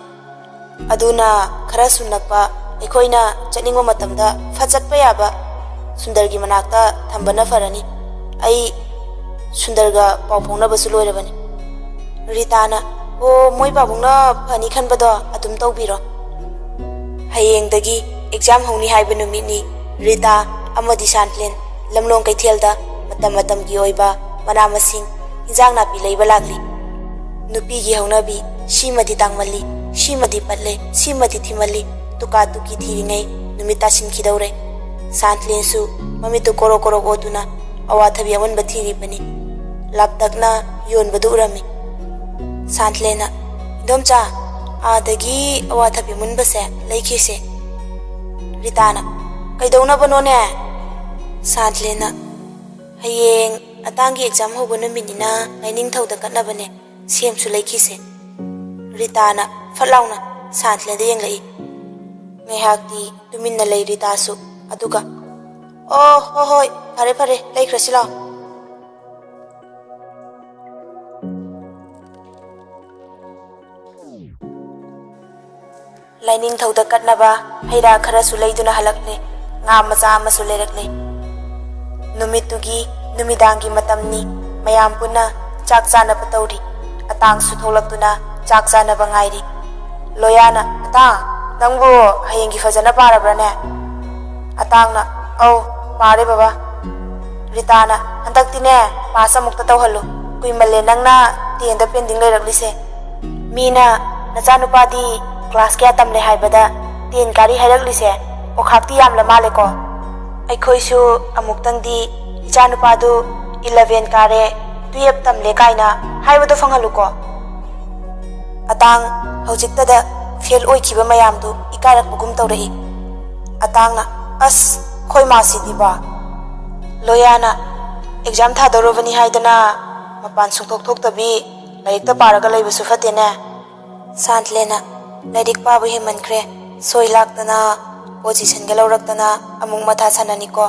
S1: ꯑꯗꯨꯅ ꯈꯔ ꯁꯨꯝ ꯅꯛꯄ ꯑꯩꯈꯣꯏꯅ ꯆꯠꯅꯤꯡꯕ ꯃꯇꯝꯗ ꯐꯠ ꯆꯠꯄ ꯌꯥꯕ ꯁꯨꯟꯗꯔꯒꯤ ꯃꯅꯥꯛꯇ ꯊꯝꯕꯅ ꯐꯔꯅꯤ ꯑꯩ ꯁꯨꯟꯗꯔꯒ ꯄꯥꯎ ꯐꯥꯎꯅꯕꯁꯨ ꯂꯣꯏꯔꯕꯅꯤ ꯔꯤꯇꯥꯅ ꯑꯣ ꯃꯣꯏ ꯄꯥꯕꯨꯡꯅ ꯐꯅꯤ ꯈꯟꯕꯗꯣ ꯑꯗꯨꯝ ꯇꯧꯕꯤꯔꯣ ꯍꯌꯦꯡꯗꯒꯤ ꯑꯦꯛꯖꯥꯝ ꯍꯧꯅꯤ ꯍꯥꯏꯕ ꯅꯨꯃꯤꯠꯅꯤ ꯔꯤꯇꯥ ꯑꯃꯗꯤ ꯁꯥꯟꯇꯂꯦꯟ ꯂꯝꯂꯣꯡ ꯀꯩꯊꯦꯜꯗ ꯃꯇꯝꯒꯤ ꯑꯣꯏꯕ ꯃꯅꯥ ꯃꯁꯤꯡ ꯏꯟꯖꯥꯡ ꯅꯥꯄꯤ ꯂꯩꯕ ꯂꯥꯛꯂꯤ ꯅꯨꯄꯤꯒꯤ ꯍꯧꯅꯕꯤ ꯁꯤꯃꯗꯤ ꯇꯥꯡꯃꯜꯂꯤ ꯁꯤꯃꯗꯤ ꯄꯠꯂꯦ ꯁꯤꯃꯗꯤ ꯊꯤꯃꯜꯂꯤ ꯇꯨꯀꯥ ꯇꯨꯀꯤ ꯊꯤꯔꯤꯉꯩ ꯅꯨꯃꯤꯠ ꯇꯥꯁꯤꯟꯈꯤꯗꯧꯔꯦ ꯁꯥꯟꯇꯂꯦꯟꯁꯨ ꯃꯃꯤꯠꯇꯨ ꯀꯣꯔꯣꯛ ꯑꯣꯠꯇꯨꯅ ꯑꯋꯥꯊꯕꯤ ꯑꯃꯨꯟꯕ ꯊꯤꯔꯤꯕꯅꯤ ꯂꯥꯞꯇꯛꯅ ꯌꯣꯟꯕꯗꯨ ꯎꯔꯝꯃꯤ ꯁꯥꯟꯇꯂꯦꯟꯅ ꯏꯗꯣꯝꯆꯥ ꯑꯥꯗꯒꯤ ꯑꯋꯥꯊꯕꯤ ꯑꯃꯨꯟꯕꯁꯦ ꯂꯩꯈꯤꯁꯦ ꯔꯤꯇꯥꯅ ꯀꯩꯗꯧꯅꯕꯅꯣꯅꯦ ꯁꯥꯟꯇꯂꯦꯟꯅ ꯍꯌꯦꯡ ꯑꯇꯥꯡꯒꯤ ꯑꯦꯛꯖꯥꯝ ꯍꯧꯕ ꯅꯨꯃꯤꯠꯅꯤꯅ ꯂꯥꯏꯅꯤꯡꯊꯧꯗ ꯀꯠꯅꯕꯅꯦ ꯁꯦꯝꯁꯨ ꯂꯩꯈꯤꯁꯦ ꯔꯤꯇꯥꯅ ꯐꯠ ꯂꯥꯎꯅ ꯁꯥꯟꯇꯂꯦꯟꯗ ꯌꯦꯡꯂꯛꯏ ꯉꯥꯏꯍꯥꯛꯇꯤ ꯇꯨꯃꯤꯟꯅ ꯂꯩ ꯔꯤꯇꯥꯁꯨ ꯑꯗꯨꯒ ꯑꯣ ꯍꯣꯏ ꯐꯔꯦ ꯂꯩꯈ꯭ꯔꯁꯤ ꯂꯥꯎ ꯂꯥꯏꯅꯤꯡꯊꯧꯗ ꯀꯠꯅꯕ ꯍꯩꯔꯥ ꯈꯔꯁꯨ ꯂꯩꯗꯨꯅ ꯍꯜꯂꯛꯂꯦ ꯉꯥ ꯃꯆꯥ ꯑꯃꯁꯨ ꯂꯩꯔꯛꯂꯦ ꯅꯨꯃꯤꯠꯇꯨꯒꯤ ꯅꯨꯃꯤꯗꯥꯡꯒꯤ ꯃꯇꯝꯅꯤ ꯃꯌꯥꯝ ꯄꯨꯟꯅ ꯆꯥꯛ ꯆꯥꯅꯕ ꯇꯧꯔꯤ ꯑꯇꯥꯡꯁꯨ ꯊꯣꯛꯂꯛꯇꯨꯅ ꯆꯥꯛ ꯆꯥꯅꯕ ꯉꯥꯏꯔꯤ ꯂꯣꯌꯥꯅ ꯑꯇꯥꯡ ꯅꯪꯕꯨ ꯍꯌꯦꯡꯒꯤ ꯐꯖꯅ ꯄꯥꯔꯕ꯭ꯔꯅꯦ ꯑꯇꯥꯡꯅ ꯑꯧ ꯄꯥꯔꯦ ꯕꯕꯥ ꯔꯤꯇꯥꯅ ꯍꯟꯗꯛꯇꯤꯅꯦ ꯄꯥꯁ ꯑꯃꯨꯛꯇ ꯇꯧꯍꯜꯂꯨ ꯀꯨꯏꯃꯜꯂꯦ ꯅꯪꯅ 10ꯗ ꯄꯦꯟꯗꯤꯡ ꯂꯩꯔꯛꯂꯤꯁꯦ ꯃꯤꯅ ꯅꯆꯥꯅꯨꯄꯥꯗꯤ ꯀ꯭ꯂꯥꯁ ꯀꯌꯥ ꯇꯝꯂꯦ ꯍꯥꯏꯕꯗ 10 ꯀꯥꯔꯤ ꯍꯥꯏꯔꯛꯂꯤꯁꯦ ꯑꯣꯈꯥꯛꯇꯤ ꯌꯥꯝꯂ ꯃꯥꯜꯂꯦꯀꯣ ꯑꯩꯈꯣꯏꯁꯨ ꯑꯃꯨꯛꯇꯪꯗꯤ ꯏꯆꯥꯅꯨꯄꯥꯗꯨ 11 ꯀꯥꯔꯦ 12 ꯇꯝꯂꯦ ꯀꯥꯏꯅ ꯍꯥꯏꯕꯗꯣ ꯐꯪꯍꯜꯂꯨꯀꯣ ꯑꯇꯥꯡ ꯍꯧꯖꯤꯛꯇꯗ ꯐꯦꯜ ꯑꯣꯏꯈꯤꯕ ꯃꯌꯥꯝꯗꯨ ꯏꯀꯥꯏꯔꯛꯄꯒꯨꯝ ꯇꯧꯔꯛꯏ ꯑꯇꯥꯡꯅ ꯑꯁ ꯈꯣꯏ ꯃꯥꯁꯤꯗꯤꯕ ꯂꯣꯌꯥꯅ ꯑꯦꯛꯖꯥꯝ ꯊꯥꯗꯧꯔꯕꯅꯤ ꯍꯥꯏꯗꯅ ꯃꯄꯥꯟ ꯁꯨꯡꯊꯣꯛ ꯊꯣꯛꯇꯕꯤ ꯂꯥꯏꯔꯤꯛꯇ ꯄꯥꯔꯒ ꯂꯩꯕꯁꯨ ꯐꯠꯇꯦꯅꯦ ꯁꯥꯟꯇꯂꯦꯅ ꯂꯥꯏꯔꯤꯛ ꯄꯥꯕ ꯍꯦꯟꯃꯟꯈ꯭ꯔꯦ ꯁꯣꯏ ꯂꯥꯛꯇꯅ ꯄꯣꯖꯤꯁꯟꯒ ꯂꯧꯔꯛꯇꯅ ꯑꯃꯨꯛ ꯃꯊꯥ ꯁꯥꯟꯅꯅꯤꯀꯣ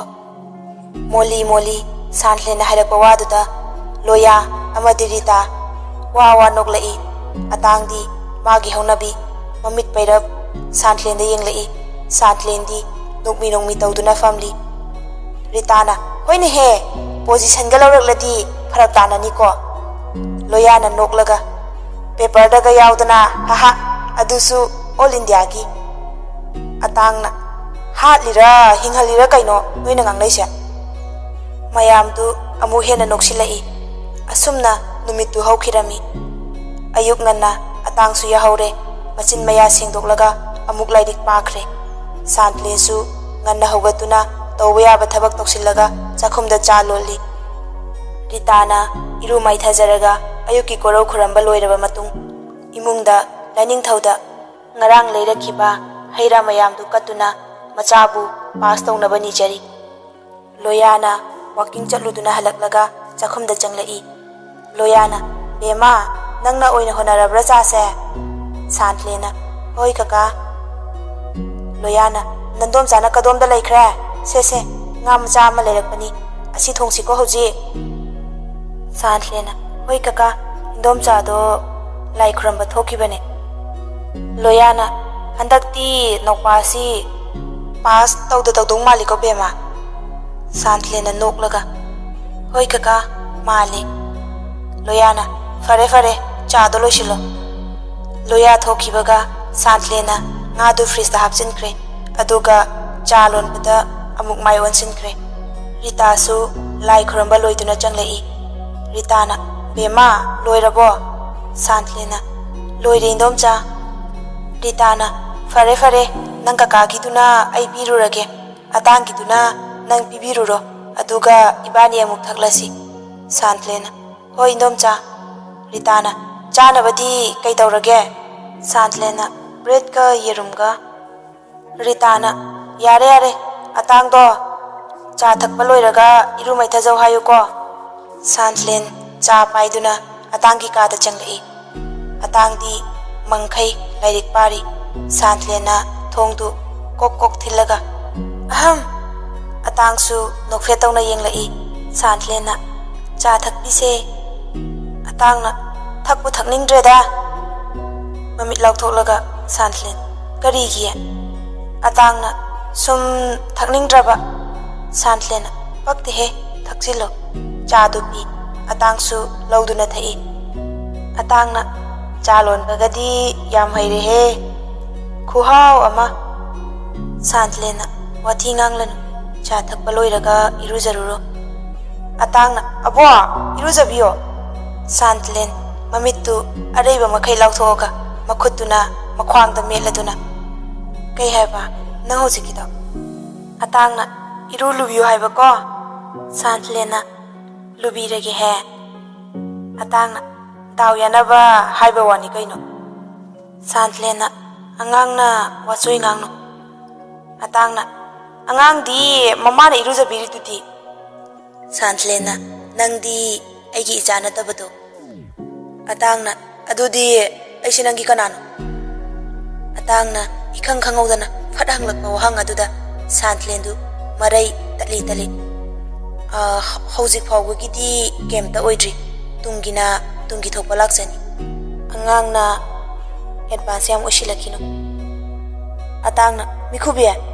S1: ꯃꯣꯂꯤ ꯁꯥꯟꯇꯂꯦꯅ ꯍꯥꯏꯔꯛꯄ ꯋꯥꯗꯨꯗ ꯂꯣꯌꯥ ꯑꯃꯗꯤ ꯔꯤꯇꯥ ꯋꯥ ꯅꯣꯛꯂꯛꯏ ꯑꯇꯥꯡꯗꯤ ꯃꯥꯒꯤ ꯍꯧꯅꯕꯤ ꯃꯃꯤꯠ ꯄꯩꯔꯞ ꯁꯥꯟꯇꯂꯦꯟꯗ ꯌꯦꯡꯂꯛꯏ ꯁꯥꯟꯇꯂꯦꯟꯗꯤ ꯅꯣꯛꯃꯤ ꯇꯧꯗꯨꯅ ꯐꯝꯂꯤ ꯔꯤꯇꯥꯅ ꯍꯣꯏꯅꯦꯍꯦ ꯄꯣꯖꯤꯁꯟꯒ ꯂꯧꯔꯛꯂꯗꯤ ꯐꯔꯛ ꯇꯥꯅꯅꯤꯀꯣ ꯂꯣꯌꯥꯅ ꯅꯣꯛꯂꯒ ꯄꯦꯄꯔꯗꯒ ꯌꯥꯎꯗꯅ ꯍꯥꯍꯥ ꯑꯗꯨꯁꯨ ꯑꯣꯜ ꯏꯟꯗꯤꯌꯥꯒꯤ ꯑꯇꯥꯡꯅ ꯍꯥꯠꯂꯤꯔ ꯍꯤꯡꯍꯜꯂꯤꯔ ꯀꯩꯅꯣ ꯅꯣꯏꯅ ꯉꯥꯡꯅꯩꯁꯦ ꯃꯌꯥꯝꯗꯨ ꯑꯃꯨꯛ ꯍꯦꯟꯅ ꯅꯣꯛꯁꯤꯜꯂꯛꯏ ꯑꯁꯨꯝꯅ ꯅꯨꯃꯤꯠꯇꯨ ꯍꯧꯈꯤꯔꯝꯃꯤ ꯑꯌꯨꯛ ꯉꯟꯅ ꯑꯇꯥꯡꯁꯨ ꯌꯥꯍꯧꯔꯦ ꯃꯆꯤꯟ ꯃꯌꯥ ꯁꯦꯡꯗꯣꯛꯂꯒ ꯑꯃꯨꯛ ꯂꯥꯏꯔꯤꯛ ꯄꯥꯈ꯭ꯔꯦ ꯁꯥꯟꯇꯂꯦꯟꯁꯨ ꯉꯟꯅ ꯍꯧꯒꯠꯇꯨꯅ ꯇꯧꯕ ꯌꯥꯕ ꯊꯕꯛ ꯇꯧꯁꯤꯜꯂꯒ ꯆꯥꯛꯈꯨꯝꯗ ꯆꯥ ꯂꯣꯜꯂꯤ ꯔꯤꯇꯥꯅ ꯏꯔꯨ ꯃꯥꯏꯊꯖꯔꯒ ꯑꯌꯨꯛꯀꯤ ꯀꯣꯔꯧ ꯈꯨꯔꯝꯕ ꯂꯣꯏꯔꯕ ꯃꯇꯨꯡ ꯏꯃꯨꯡꯗ ꯂꯥꯏꯅꯤꯡꯊꯧꯗ ꯉꯔꯥꯡ ꯂꯩꯔꯛꯈꯤꯕ ꯍꯩꯔꯥ ꯃꯌꯥꯝꯗꯨ ꯀꯠꯇꯨꯅ ꯃꯆꯥꯕꯨ ꯄꯥꯁ ꯇꯧꯅꯕ ꯅꯤꯖꯔꯤ ꯂꯣꯌꯥꯅ ꯋꯥꯀꯤꯡ ꯆꯠꯂꯨꯗꯨꯅ ꯍꯜꯂꯛꯂꯒ ꯆꯥꯛꯈꯨꯝꯗ ꯆꯪꯂꯛꯏ ꯂꯣꯌꯥꯅ ꯕꯦꯝꯃ ꯅꯪꯅ ꯑꯣꯏꯅ ꯍꯣꯠꯅꯔꯕ꯭ꯔꯥ ꯆꯥꯁꯦ ꯁꯥꯟꯇꯂꯦꯟꯅ ꯍꯣꯏ ꯀꯀꯥ ꯂꯣꯌꯥꯅ ꯅꯟꯗꯣꯝꯆꯥꯅ ꯀꯗꯣꯝꯗ ꯂꯩꯈ꯭ꯔꯦ ꯁꯦ ꯉꯥ ꯃꯆꯥ ꯑꯃ ꯂꯩꯔꯛꯄꯅꯤ ꯑꯁꯤ ꯊꯣꯡꯁꯤꯀꯣ ꯍꯧꯖꯤꯛ ꯁꯥꯟꯇꯂꯦꯟꯅ ꯍꯣꯏ ꯀꯀꯥ ꯏꯟꯗꯣꯝꯆꯥꯗꯣ ꯂꯥꯏ ꯈꯨꯔꯝꯕ ꯊꯣꯛꯈꯤꯕꯅꯦ ꯂꯣꯌꯥꯅ ꯍꯟꯗꯛꯇꯤ ꯅꯧꯄꯥꯁꯤ ꯄꯥꯁ ꯇꯧꯗꯧ ꯃꯥꯜꯂꯤꯀꯣ ꯕꯦꯝꯃ ꯁꯥꯟꯇꯂꯦꯟꯅ ꯅꯣꯛꯂꯒ ꯍꯣꯏ ꯀꯀꯥ ꯃꯥꯜꯂꯤ ꯂꯣꯌꯥꯅ ꯐꯔꯦ ꯆꯥꯗꯣ ꯂꯣꯏꯁꯤꯜꯂꯣ ꯂꯣꯌꯥ ꯊꯣꯛꯈꯤꯕꯒ ꯁꯥꯟꯇꯂꯦꯟꯅ ꯉꯥꯗꯨ ꯐ꯭ꯔꯤꯖꯇ ꯍꯥꯞꯆꯤꯟꯈ꯭ꯔꯦ ꯑꯗꯨꯒ ꯆꯥ ꯂꯣꯟꯕꯗ ꯑꯃꯨꯛ ꯃꯥꯏ ꯑꯣꯟꯁꯤꯟꯈ꯭ꯔꯦ ꯔꯤꯇꯥꯁꯨ ꯂꯥꯏ ꯈꯨꯔꯝꯕ ꯂꯣꯏꯗꯨꯅ ꯆꯪꯂꯛꯏ ꯔꯤꯇꯥꯅ ꯕꯦꯝꯃ ꯂꯣꯏꯔꯕꯣ ꯁꯥꯟꯇꯂꯦꯟꯅ ꯂꯣꯏꯔꯦ ꯏꯟꯗꯣꯝꯆꯥ ꯔꯤꯇꯥꯅ ꯐꯔꯦ ꯅꯪ ꯀꯀꯥꯒꯤꯗꯨꯅ ꯑꯩ ꯄꯤꯔꯨꯔꯒꯦ ꯑꯇꯥꯡꯒꯤꯗꯨꯅ ꯅꯪ ꯄꯤꯕꯤꯔꯨꯔꯣ ꯑꯗꯨꯒ ꯏꯕꯥꯅꯤ ꯑꯃꯨꯛ ꯊꯛꯂꯁꯤ ꯁꯥꯟꯇꯂꯦꯟꯅ ꯍꯣꯏ ꯏꯟꯗꯣꯝꯆꯥ ꯔꯤꯇꯥꯅ ꯆꯥꯅꯕꯗꯤ ꯀꯩ ꯇꯧꯔꯒꯦ ꯁꯥꯟꯇꯂꯦꯟꯅ ꯕ꯭ꯔꯦꯗꯀ ꯌꯦꯔꯨꯝꯒ ꯔꯤꯇꯥꯅ ꯌꯥꯔꯦ ꯑꯇꯥꯡꯗꯣ ꯆꯥ ꯊꯛꯄ ꯂꯣꯏꯔꯒ ꯏꯔꯨ ꯃꯩꯊꯖꯧ ꯍꯥꯏꯌꯨꯀꯣ ꯁꯥꯟꯇꯂꯦꯟ ꯆꯥ ꯄꯥꯏꯗꯨꯅ ꯑꯇꯥꯡꯒꯤ ꯀꯥꯗ ꯆꯪꯂꯛꯏ ꯑꯇꯥꯡꯗꯤ ꯃꯪꯈꯩ ꯂꯥꯏꯔꯤꯛ ꯄꯥꯔꯤ ꯁꯥꯟꯇꯂꯦꯟꯅ ꯊꯣꯡꯗꯨ ꯀꯣꯛ ꯊꯤꯜꯂꯒ ꯑꯍꯝ ꯑꯇꯥꯡꯁꯨ ꯅꯣꯛꯐꯦꯠ ꯇꯧꯅ ꯌꯦꯡꯂꯛꯏ ꯁꯥꯟꯇꯂꯦꯟꯅ ꯆꯥ ꯊꯛꯄꯤꯁꯦ ꯑꯇꯥꯡꯅ ꯊꯛꯄꯨ ꯊꯛꯅꯤꯡꯗ꯭ꯔꯦꯗ ꯃꯃꯤꯠ ꯂꯥꯎꯊꯣꯛꯂꯒ ꯁꯥꯟꯇꯂꯦꯟ ꯀꯔꯤꯒꯤ ꯑꯇꯥꯡꯅ ꯁꯨꯝ ꯊꯛꯅꯤꯡꯗ꯭ꯔꯕ ꯁꯥꯟꯇꯂꯦꯟꯅ ꯄꯛꯇꯦꯍꯦ ꯊꯛꯆꯤꯜꯂꯣ ꯆꯥꯗꯨ ꯄꯤ ꯑꯇꯥꯡꯁꯨ ꯂꯧꯗꯨꯅ ꯊꯛꯏ ꯑꯇꯥꯡꯅ ꯆꯥ ꯂꯣꯟꯕꯒꯗꯤ ꯌꯥꯝ ꯍꯩꯔꯦꯍꯦ ꯈꯨꯍꯥꯎ ꯑꯃ ꯁꯥꯟꯇꯂꯦꯟꯅ ꯋꯥꯊꯤ ꯉꯥꯡꯂꯅꯨ ꯆꯥ ꯊꯛꯄ ꯂꯣꯏꯔꯒ ꯏꯔꯨꯖꯔꯨꯔꯣ ꯑꯇꯥꯡꯅ ꯑꯕꯣ ꯏꯔꯨꯖꯕꯤꯌꯣ ꯁꯥꯟꯇꯂꯦꯟ ꯃꯃꯤꯠꯇꯨ ꯑꯔꯩꯕ ꯃꯈꯩ ꯂꯥꯎꯊꯣꯛꯑꯒ ꯃꯈꯨꯠꯇꯨꯅ ꯃꯈ꯭ꯋꯥꯡꯗ ꯃꯦꯠꯂꯗꯨꯅ ꯀꯩ ꯍꯥꯏꯕ ꯅꯪ ꯍꯧꯖꯤꯛꯀꯤꯗꯣ ꯑꯇꯥꯡꯅ ꯏꯔꯨ ꯂꯨꯕꯤꯌꯨ ꯍꯥꯏꯕꯀꯣ ꯁꯥꯟꯇꯂꯦꯟꯅ ꯂꯨꯕꯤꯔꯒꯦꯍꯦ ꯑꯇꯥꯡꯅ ꯗꯥꯎ ꯌꯥꯅꯕ ꯍꯥꯏꯕ ꯋꯥꯅꯤ ꯀꯩꯅꯣ ꯁꯥꯟꯇꯂꯦꯟꯅ ꯑꯉꯥꯡꯅ ꯋꯥꯆꯣꯏ ꯉꯥꯡꯅꯨ ꯑꯇꯥꯡꯅ ꯑꯉꯥꯡꯗꯤ ꯃꯃꯥꯅ ꯏꯔꯨꯖꯕꯤꯔꯤꯗꯨꯗꯤ ꯁꯥꯟꯇꯂꯦꯟꯅ ꯅꯪꯗꯤ ꯑꯩꯒꯤ ꯏꯆꯥ ꯅꯠꯇꯕꯗꯣ ꯑꯇꯥꯡꯅ ꯑꯗꯨꯗꯤ ꯑꯩꯁꯦ ꯅꯪꯒꯤ ꯀꯅꯥꯅꯣ ꯑꯇꯥꯡꯅ 이khang khangꯧꯗꯅ ꯐꯠ ꯍꯪꯂꯛꯄ ꯋꯥꯍꯪ ꯑꯗꯨꯗ ꯁꯥꯟꯇꯂꯦꯟꯗꯨ ꯃꯔꯩ ꯇꯠꯂꯤ ꯍꯧꯖꯤꯛ ꯐꯥꯎꯕꯒꯤꯗꯤ ꯀꯩꯝꯇ ꯑꯣꯏꯗ꯭ꯔꯤ ꯇꯨꯡꯒꯤ ꯊꯣꯛꯄ ꯂꯥꯛꯆꯅꯤ ꯑꯉꯥꯡꯅ ꯑꯦꯗꯚꯥꯟꯁ ꯌꯥꯝ ꯑꯣꯏꯁꯤꯜꯂꯛꯈꯤꯅꯨ ꯑꯇꯥꯡꯅ ꯃꯤꯈꯨꯕꯤ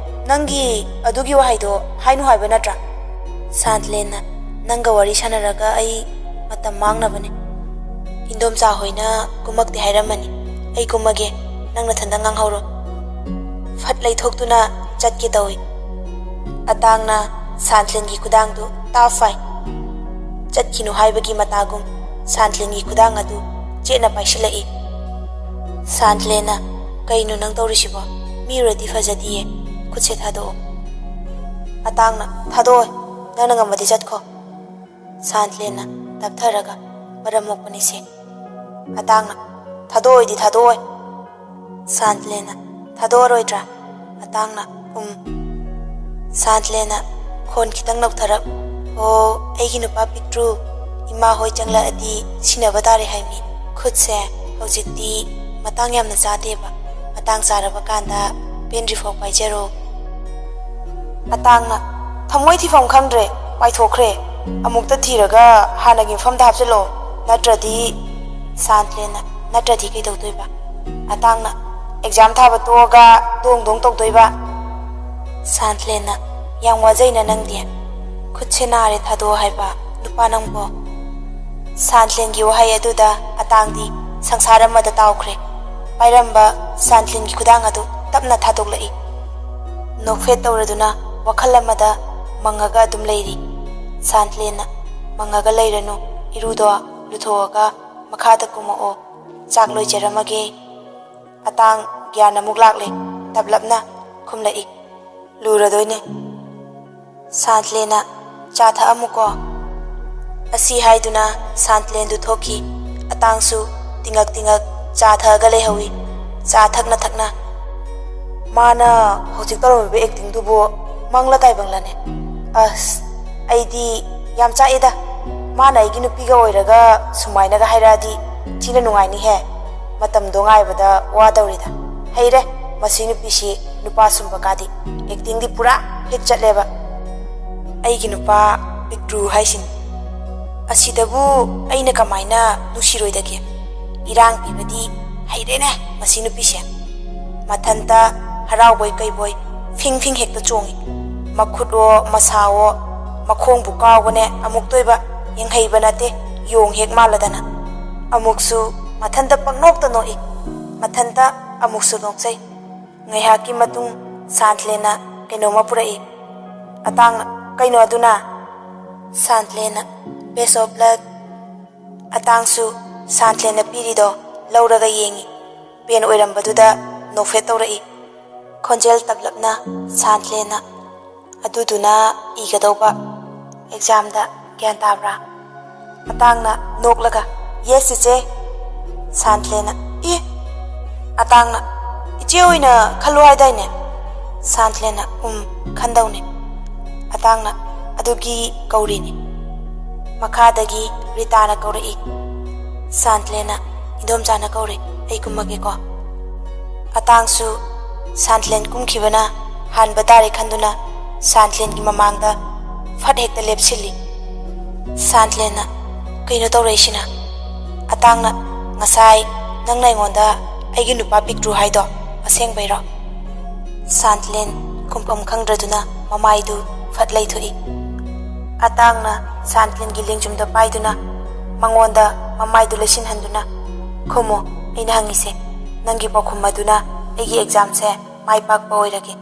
S1: ꯅꯪꯒꯤ ꯑꯗꯨꯒꯤ ꯋꯥꯍꯩꯗꯣ ꯍꯥꯏꯅꯨ ꯍꯥꯏꯕ ꯅꯠꯇ꯭ꯔꯥ ꯁꯥꯟꯇꯂꯦꯟꯅ ꯅꯪꯒ ꯋꯥꯔꯤ ꯁꯥꯟꯅꯔꯒ ꯑꯩ ꯃꯇꯝ ꯃꯥꯡꯅꯕꯅꯦ ꯏꯟꯗꯣꯝꯆꯥ ꯍꯣꯏꯅ ꯀꯨꯝꯃꯛꯇꯦ ꯍꯥꯏꯔꯝꯃꯅꯤ ꯑꯩ ꯀꯨꯝꯃꯒꯦ ꯅꯪ ꯅꯊꯟꯗ ꯉꯥꯡꯍꯧꯔꯣ ꯐꯠ ꯂꯩꯊꯣꯛꯇꯨꯅ ꯆꯠꯀꯦ ꯇꯧꯏ ꯑꯇꯥꯡꯅ ꯁꯥꯟꯇꯂꯦꯟꯒꯤ ꯈꯨꯗꯥꯡꯗꯨ ꯐꯥꯏ ꯆꯠꯈꯤꯅꯨ ꯍꯥꯏꯕꯒꯤ ꯃꯇꯥꯒꯨꯝ ꯁꯥꯟꯇꯂꯦꯟꯒꯤ ꯈꯨꯗꯥꯡ ꯑꯗꯨ ꯆꯦꯠꯅ ꯄꯥꯏꯁꯤꯜꯂꯛꯏ ꯁꯥꯟꯇꯂꯦꯟꯅ ꯀꯩꯅꯣ ꯅꯪ ꯇꯧꯔꯤꯁꯤꯕꯣ ꯃꯤ ꯎꯔꯗꯤ ꯐꯖꯗꯤꯌꯦ ꯈꯨꯠꯁꯦ ꯊꯥꯗꯣꯛꯑꯣ ꯑꯇꯥꯡꯅ ꯊꯥꯗꯣꯛꯑꯣꯏ ꯅꯪꯅ ꯉꯝꯃꯗꯤ ꯆꯠꯈꯣ ꯁꯥꯟꯇꯂꯦꯟꯅ ꯇꯞꯊꯔꯒ ꯃꯔꯝ ꯃꯣꯛꯄꯅꯤꯁꯦ ꯑꯇꯥꯡꯅ ꯊꯥꯗꯣꯛꯑꯣꯏꯗꯤ ꯊꯥꯗꯣꯛꯑꯣꯏ ꯁꯥꯟꯇꯂꯦꯟꯅ ꯊꯥꯗꯣꯛꯑꯔꯣꯏꯗ꯭ꯔꯥ ꯑꯇꯥꯡꯅ ꯁꯥꯟꯇꯂꯦꯟꯅ ꯈꯣꯟ ꯈꯤꯇꯪ ꯅꯧꯊꯔꯞ ꯑꯣ ꯑꯩꯒꯤ ꯅꯨꯄꯥ ꯄꯤꯛꯇ꯭ꯔꯨ ꯏꯃꯥ ꯍꯣꯏ ꯆꯪꯂꯛꯑꯗꯤ ꯁꯤꯟꯅꯕ ꯇꯥꯔꯦ ꯍꯥꯏꯃꯤ ꯈꯨꯠꯁꯦ ꯍꯧꯖꯤꯛꯇꯤ ꯃꯇꯥꯡ ꯌꯥꯝꯅ ꯆꯥꯗꯦꯕ ꯃꯇꯥꯡ ꯆꯥꯔꯕ ꯀꯥꯟꯗ ꯄꯦꯟꯗ꯭ꯔꯤꯐꯥꯎ ꯄꯥꯏꯖꯔꯣ ꯑꯇꯥꯡꯅ ꯊꯃꯣꯏ ꯊꯤꯐꯝ ꯈꯪꯗ꯭ꯔꯦ ꯄꯥꯏꯊꯣꯛꯈ꯭ꯔꯦ ꯑꯃꯨꯛꯇ ꯊꯤꯔꯒ ꯍꯥꯟꯅꯒꯤ ꯃꯐꯝꯗ ꯍꯥꯞꯆꯤꯜꯂꯣ ꯅꯠꯇ꯭ꯔꯗꯤ ꯁꯥꯟꯇꯂꯦꯟꯅ ꯅꯠꯇ꯭ꯔꯗꯤ ꯀꯩꯗꯧꯗꯣꯏꯕ ꯑꯇꯥꯡꯅ ꯑꯦꯛꯖꯥꯝ ꯊꯥꯕ ꯇꯣꯛꯑꯒ ꯗꯣꯡ ꯗꯣꯡ ꯇꯧꯗꯣꯏꯕ ꯁꯥꯟꯇꯂꯦꯟꯅ ꯌꯥꯝ ꯋꯥꯖꯩꯅ ꯅꯪꯗꯤ ꯈꯨꯠꯁꯦ ꯅꯥꯔꯦ ꯊꯥꯗꯣꯛꯑꯣ ꯍꯥꯏꯕ ꯅꯨꯄꯥ ꯅꯪꯕꯣ ꯁꯥꯟꯇꯂꯦꯟꯒꯤ ꯋꯥꯍꯩ ꯑꯗꯨꯗ ꯑꯇꯥꯡꯗꯤ ꯁꯪꯁꯥꯔ ꯑꯃꯗ ꯇꯥꯎꯈ꯭ꯔꯦ ꯄꯥꯏꯔꯝꯕ ꯁꯥꯟꯇꯂꯦꯟꯒꯤ ꯈꯨꯗꯥꯡ ꯑꯗꯨ ꯇꯞꯅ ꯊꯥꯗꯣꯛꯂꯛꯏ ꯅꯣꯛꯐꯦꯠ ꯇꯧꯔꯗꯨꯅ ꯋꯥꯈꯜ ꯑꯃꯗ ꯃꯪꯉꯒ ꯑꯗꯨꯝ ꯂꯩꯔꯤ ꯁꯥꯟꯇꯂꯦꯟꯅ ꯃꯪꯉꯒ ꯂꯩꯔꯅꯨ ꯏꯔꯨꯗꯣ ꯂꯨꯊꯣꯛꯑꯒ ꯃꯈꯥꯗ ꯀꯨꯝꯃꯛꯑꯣ ꯆꯥꯛ ꯂꯣꯏꯖꯔꯝꯃꯒꯦ ꯑꯇꯥꯡ ꯒ꯭ꯌꯥꯟ ꯑꯃꯨꯛ ꯂꯥꯛꯂꯦ ꯇꯞꯂꯞꯅ ꯈꯨꯝꯂꯛꯏ ꯂꯨꯔꯗꯣꯏꯅꯦ ꯁꯥꯟꯇꯂꯦꯟꯅ ꯆꯥ ꯊꯛꯑꯝꯃꯨꯀꯣ ꯑꯁꯤ ꯍꯥꯏꯗꯨꯅ ꯁꯥꯟꯇꯂꯦꯟꯗꯨ ꯊꯣꯛꯈꯤ ꯑꯇꯥꯡꯁꯨ ꯇꯤꯡꯉꯛ ꯇꯤꯡꯉꯛ ꯆꯥ ꯊꯛꯑꯒ ꯂꯩꯍꯧꯏ ꯆꯥ ꯊꯛꯅ ꯊꯛꯅ ꯃꯥꯅ ꯍꯧꯖꯤꯛ ꯇꯧꯔꯝꯃꯤꯕ ꯑꯦꯛꯇꯤꯡꯗꯨꯕꯨ ꯃꯪꯂ ꯇꯥꯏꯕꯪꯂꯅꯦ ꯑꯁ ꯑꯩꯗꯤ ꯌꯥꯝ ꯆꯥꯛꯏꯗ ꯃꯥꯅ ꯑꯩꯒꯤ ꯅꯨꯄꯤꯒ ꯑꯣꯏꯔꯒ ꯁꯨꯃꯥꯏꯅꯒ ꯍꯥꯏꯔꯛꯑꯗꯤ ꯊꯤꯅ ꯅꯨꯡꯉꯥꯏꯅꯤꯍꯦ ꯃꯇꯝꯗꯣ ꯉꯥꯏꯕꯗ ꯋꯥꯗꯧꯔꯤꯗ ꯍꯩꯔꯦ ꯃꯁꯤ ꯅꯨꯄꯤꯁꯤ ꯅꯨꯄꯥ ꯁꯨꯝꯕ ꯀꯥꯗꯤ ꯑꯦꯛꯇꯤꯡꯗꯤ ꯄꯨꯔꯥ ꯍꯤꯠ ꯆꯠꯂꯦꯕ ꯑꯩꯒꯤ ꯅꯨꯄꯥ ꯄꯤꯛꯇ꯭ꯔꯨ ꯍꯥꯏꯁꯤꯅꯤ ꯑꯁꯤꯗꯕꯨ ꯑꯩꯅ ꯀꯃꯥꯏꯅ ꯅꯨꯡꯁꯤꯔꯣꯏꯗꯒꯦ ꯏꯔꯥꯡ ꯄꯤꯕꯗꯤ ꯍꯩꯔꯦꯅꯦ ꯃꯁꯤ ꯅꯨꯄꯤꯁꯦ ꯃꯊꯟꯇ ꯍꯔꯥꯎꯕꯣꯏ ꯀꯩꯕꯣꯏ ꯐꯤꯡ ꯐꯤꯡ ꯍꯦꯛꯇ ꯆꯣꯡꯉꯤ ꯃꯈꯨꯠꯋꯣ ꯃꯁꯥꯋꯣ ꯃꯈꯣꯡꯕꯨ ꯀꯥꯎꯕꯅꯦ ꯑꯃꯨꯛꯇꯣꯏꯕ ꯌꯦꯡꯍꯩꯕ ꯅꯠꯇꯦ ꯌꯣꯡ ꯍꯦꯛ ꯃꯥꯜꯂꯗꯅ ꯑꯃꯨꯛꯁꯨ ꯃꯊꯟꯇ ꯄꯪꯅꯣꯛꯇ ꯅꯣꯛꯏ ꯃꯊꯟꯇ ꯑꯃꯨꯛꯁꯨ ꯅꯣꯛꯆꯩ ꯉꯥꯏꯍꯥꯛꯀꯤ ꯃꯇꯨꯡ ꯁꯥꯟꯇꯂꯦꯟꯅ ꯀꯩꯅꯣꯝꯃ ꯄꯨꯔꯛꯏ ꯑꯇꯥꯡꯅ ꯀꯩꯅꯣ ꯑꯗꯨꯅ ꯁꯥꯟꯇꯂꯦꯟꯅ ꯕꯦꯁ ꯑꯣꯐ ꯂꯛ ꯑꯇꯥꯡꯁꯨ ꯁꯥꯟꯇꯂꯦꯟꯅ ꯄꯤꯔꯤꯗꯣ ꯂꯧꯔꯒ ꯌꯦꯡꯉꯤ ꯄꯦꯟ ꯑꯣꯏꯔꯝꯕꯗꯨꯗ ꯅꯣꯛꯐꯦꯠ ꯇꯧꯔꯛꯏ ꯈꯣꯟꯖꯦꯜ ꯇꯞꯂꯞꯅ ꯁꯥꯟꯇꯂꯦꯟꯅ ꯑꯗꯨꯗꯨꯅ ꯏꯒꯗꯧꯕ ꯑꯦꯛꯖꯥꯝꯗ ꯒ꯭ꯌꯥꯟ ꯇꯥꯕ꯭ꯔꯥ ꯑꯇꯥꯡꯅ ꯅꯣꯛꯂꯒ ꯌꯦꯁ ꯆꯤꯆꯦ ꯁꯥꯟꯇꯂꯦꯟꯅ ꯑꯇꯥꯡꯅ ꯏꯆꯦ ꯑꯣꯏꯅ ꯈꯜꯂꯨ ꯍꯥꯏꯗꯥꯏꯅꯦ ꯁꯥꯟꯇꯂꯦꯟꯅ ꯈꯟꯗꯧꯅꯦ ꯑꯇꯥꯡꯅ ꯑꯗꯨꯒꯤ ꯀꯧꯔꯤꯅꯤ ꯃꯈꯥꯗꯒꯤ ꯔꯤꯇꯥꯅ ꯀꯧꯔꯛꯏ ꯁꯥꯟꯇꯂꯦꯟꯅ ꯏꯟꯗꯣꯝꯆꯥꯅ ꯀꯧꯔꯤ ꯑꯩ ꯀꯨꯝꯃꯒꯦꯀꯣ ꯑꯇꯥꯡꯁꯨ ꯁꯥꯟꯇꯂꯦꯟ ꯀꯨꯝꯈꯤꯕꯅ ꯍꯥꯟꯕ ꯇꯥꯔꯦ ꯈꯟꯗꯨꯅ ꯁꯥꯟꯇꯂꯦꯟꯒꯤ ꯃꯃꯥꯡꯗ ꯐꯠ ꯍꯦꯛꯇ ꯂꯦꯞꯁꯤꯜꯂꯤ ꯁꯥꯟꯇꯂꯦꯟꯅ ꯀꯩꯅꯣ ꯇꯧꯔꯛꯏꯁꯤꯅ ꯑꯇꯥꯡꯅ ꯉꯁꯥꯏ ꯅꯪꯅ ꯑꯩꯉꯣꯟꯗ ꯑꯩꯒꯤ ꯅꯨꯄꯥ ꯄꯤꯛꯇ꯭ꯔꯨ ꯍꯥꯏꯗꯣ ꯑꯁꯦꯡꯕꯩꯔꯣ ꯁꯥꯟꯇꯂꯦꯟ ꯈꯨꯝꯐꯝ ꯈꯪꯗ꯭ꯔꯗꯨꯅ ꯃꯃꯥꯏꯗꯨ ꯐꯠ ꯂꯩꯊꯣꯛꯏ ꯑꯇꯥꯡꯅ ꯁꯥꯟꯇꯂꯦꯟꯒꯤ ꯂꯦꯡꯖꯨꯝꯗ ꯄꯥꯏꯗꯨꯅ ꯃꯉꯣꯟꯗ ꯃꯃꯥꯏꯗꯨ ꯂꯩꯁꯤꯟꯍꯟꯗꯨꯅ ꯈꯨꯝꯃꯣ ꯑꯩꯅ ꯍꯪꯉꯤꯁꯦ ꯅꯪꯒꯤ ꯄꯥꯎꯈꯨꯝ ꯑꯗꯨꯅ ꯑꯩꯒꯤ ꯑꯦꯛꯖꯥꯝꯁꯦ ꯃꯥꯏ ꯄꯥꯛꯄ ꯑꯣꯏꯔꯒꯦ